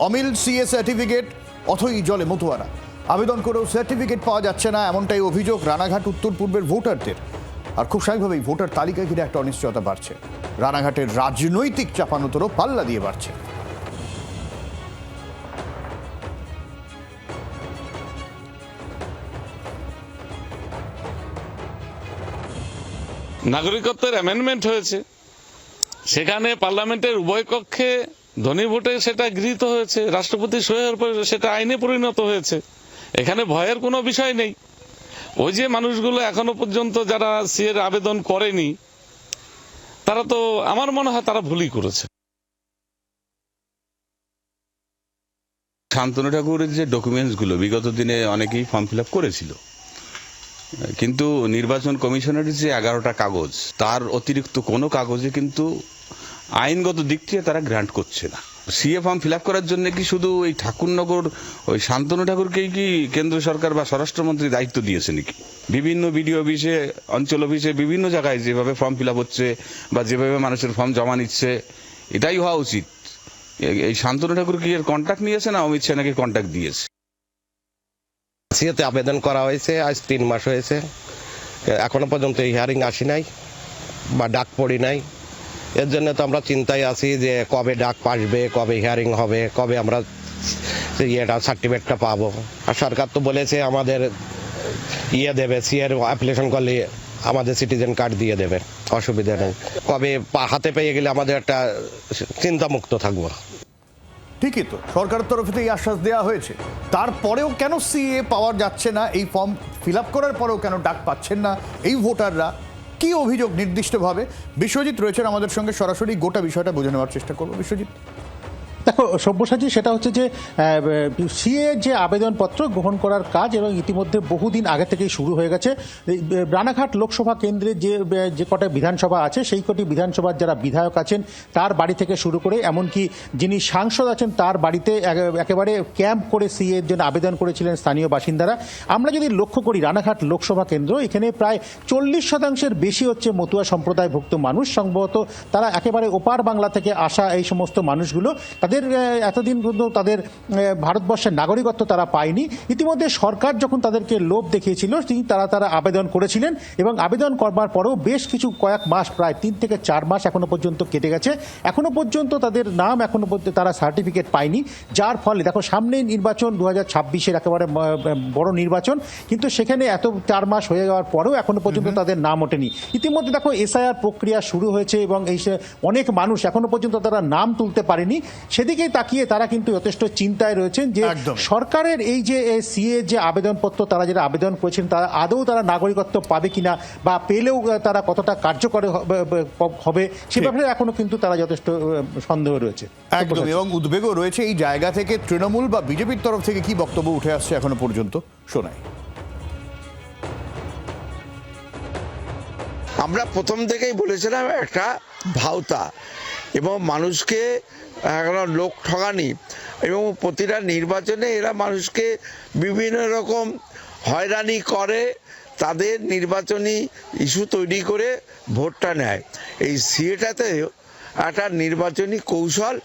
অমিল CA certificate অথই জলে মতুয়ারা আবেদন করেও সার্টিফিকেট পাওয়া যাচ্ছে না, এমনটাই অভিযোগ রানাঘাট উত্তর পূর্বের ভোটারদের। আর খুব স্বাভাবিকভাবেই ভোটার তালিকা ঘিরে একটা অনিশ্চয়তা বাড়ছে। রানাঘাটের রাজনৈতিক চাপানোতরও পাল্লা দিয়ে বাড়ছে। নাগরিকত্বের অ্যামেন্ডমেন্ট হয়েছে, সেখানে পার্লামেন্টের উভয় কক্ষে ধ্বনি ভোটে সেটা গৃহীত হয়েছে, রাষ্ট্রপতি সইয়ের পর সেটা আইনে পরিণত হয়েছে। এখানে ভয়ের কোনো বিষয় নেই। ওই যে মানুষগুলো এখনো পর্যন্ত যারা সিএর আবেদন করেনি, তারা তো আমার মনে হয় তারা ভুলই করেছে। শান্তনু ঠাকুরের যে ডকুমেন্টসগুলো বিগত দিনে অনেকেই ফর্ম ফিল আপ করেছিল, কিন্তু নির্বাচন কমিশনের যে 11টা কাগজ, তার অতিরিক্ত কোনো কাগজে কিন্তু আইনগত দিক থেকে তারা গ্রান্ট করছে না। সিএ ফর্ম ফিল আপ করার জন্য কি শুধু ওই ঠাকুরনগর ওই শান্তনু ঠাকুরকেই কি কেন্দ্র সরকার বা স্বরাষ্ট্রমন্ত্রী দায়িত্ব দিয়েছে নাকি? বিভিন্ন বিডিও অফিসে, অঞ্চল অফিসে, বিভিন্ন জায়গায় যেভাবে ফর্ম ফিল আপ হচ্ছে বা যেভাবে মানুষের ফর্ম জমা নিচ্ছে, এটাই হওয়া উচিত। এই শান্তনু ঠাকুর কি এর কন্ট্যাক্ট নিয়েছে না অমিত শাহ নাকি কন্ট্যাক্ট দিয়েছে? সিএতে আবেদন করা হয়েছে, আজ 3 মাস হয়েছে, এখনো পর্যন্ত হিয়ারিং আসি নাই বা ডাক পড়ি নাই। এর জন্য তো আমরা চিন্তায় আছি যে কবে ডাক আসবে, কবে হিয়ারিং হবে, কবে আমরা সার্টিফিকেটটা পাবো। আর সরকার তো বলেছে আমাদের দেবে, সিএর অ্যাপ্লিকেশন করলে আমাদের সিটিজেন কার্ড দিয়ে দেবে, অসুবিধা নেই। কবে হাতে পেয়ে গেলে আমাদের একটা চিন্তামুক্ত থাকবো। ঠিকই তো, সরকারের তরফ থেকে আশ্বাস দেওয়া হয়েছে, তারপরেও কেন সিএ পাওয়া যাচ্ছে না? এই ফর্ম ফিল আপ করার পরেও কেন ডাক পাচ্ছেন না এই ভোটাররা? কি অভিযোগ নির্দিষ্টভাবে? বিশ্বজিৎ রয়েছেন আমাদের সঙ্গে, সরাসরি গোটা বিষয়টা বুঝে নেওয়ার চেষ্টা করবো। বিশ্বজিৎ, দেখো সব্যসাচী, সেটা হচ্ছে যে সিএ যে আবেদনপত্র গ্রহণ করার কাজ এবং ইতিমধ্যে বহুদিন আগে থেকেই শুরু হয়ে গেছে। রানাঘাট লোকসভা কেন্দ্রে যে কটা বিধানসভা আছে, সেই কটি বিধানসভার যারা বিধায়ক আছেন তার বাড়ি থেকে শুরু করে এমনকি যিনি সাংসদ আছেন তার বাড়িতে একেবারে ক্যাম্প করে সিএর জন্য আবেদন করেছিলেন স্থানীয় বাসিন্দারা। আমরা যদি লক্ষ্য করি রানাঘাট লোকসভা কেন্দ্র, এখানে প্রায় 40% বেশি হচ্ছে মতুয়া সম্প্রদায়ভুক্ত মানুষ। সম্ভবত তারা একেবারে ওপার বাংলা থেকে আসা এই সমস্ত মানুষগুলো, তাদের এতদিন পর্যন্ত তাদের ভারতবর্ষের নাগরিকত্ব তারা পায়নি। ইতিমধ্যে সরকার যখন তাদেরকে লোভ দেখিয়েছিল, তারা আবেদন করেছিলেন এবং আবেদন করবার পরেও বেশ কিছু কয়েক মাস, প্রায় 3 থেকে 4 মাস এখনো পর্যন্ত কেটে গেছে। এখনো পর্যন্ত তাদের নাম এখনো পর্যন্ত তারা সার্টিফিকেট পায়নি, যার ফলে দেখো সামনেই নির্বাচন 2026-এর একেবারে বড় নির্বাচন, কিন্তু সেখানে এত 4 মাস হয়ে যাওয়ার পরেও এখনো পর্যন্ত তাদের নাম ওঠেনি। ইতিমধ্যে দেখো এসআইআর প্রক্রিয়া শুরু হয়েছে এবং এই অনেক মানুষ এখনো পর্যন্ত তারা নাম তুলতে পারেনি। সেদিকেই তাকিয়ে তারা কিন্তু যথেষ্ট চিন্তায় রয়েছেন যে সরকারের এই যে সিএ যে আবেদনপত্র তারা যারা আবেদন করেছেন তারা আদৌ তারা নাগরিকত্ব পাবে কিনা বা পেলেও তারা কতটা কার্যকর হবে সে ব্যাপারে এখনো কিন্তু তারা যথেষ্ট সন্দেহ রয়েছে। একদম, এবং উদ্বেগও রয়েছে। এই জায়গা থেকে তৃণমূল বা বিজেপির তরফ থেকে কি বক্তব্য উঠে আসছে এখনো পর্যন্ত শোনাই। আমরা প্রথম থেকেই বলেছিলাম একটা ভাওতা এবং মানুষকে লোক ঠগানি, এবং প্রতিটা নির্বাচনে এরা মানুষকে বিভিন্ন রকম হয়রানি করে, তাদের নির্বাচনী ইস্যু তৈরি করে ভোটটা নেয়। এই সিএটাতে একটা নির্বাচনী কৌশল,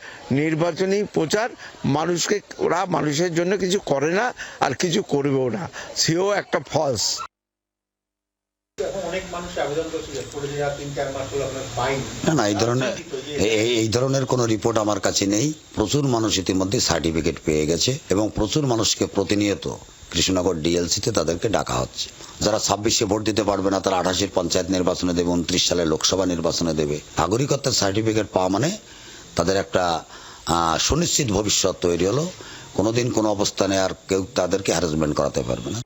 নির্বাচনী প্রচার, মানুষকে ওরা মানুষের জন্য কিছু করে না আর কিছু করবেও না। সিও একটা ফলস। না, এই ধরনের কোনো রিপোর্ট আমার কাছে নেই। প্রচুর মানুষ ইতিমধ্যে সার্টিফিকেট পেয়ে গেছে এবং প্রচুর মানুষকে প্রতিনিয়ত কৃষ্ণনগর ডিএলসিতে তাদেরকে ডাকা হচ্ছে। যারা 26-এ ভোট দিতে পারবে না তারা 28-এর পঞ্চায়েত নির্বাচনে দেবে, 29 সালে লোকসভা নির্বাচনে দেবে। নাগরিকত্বের সার্টিফিকেট পাওয়া মানে তাদের একটা সুনিশ্চিত ভবিষ্যৎ তৈরি হলো। কোনোদিন কোনো অবস্থানে আর কেউ তাদেরকে হ্যারাসমেন্ট করাতে পারবে না।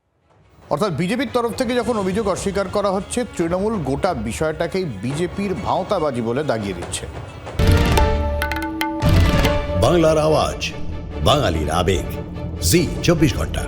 অর্থাৎ বিজেপির তরফ থেকে যখন অভিযোগ অস্বীকার করা হচ্ছে, তৃণমূল গোটা বিষয়টাকেই বিজেপির ভাওতাবাজি বলে দাগিয়ে দিচ্ছে। বাংলার আওয়াজ, বাঙালির আবেগ, জি 24 ঘন্টা।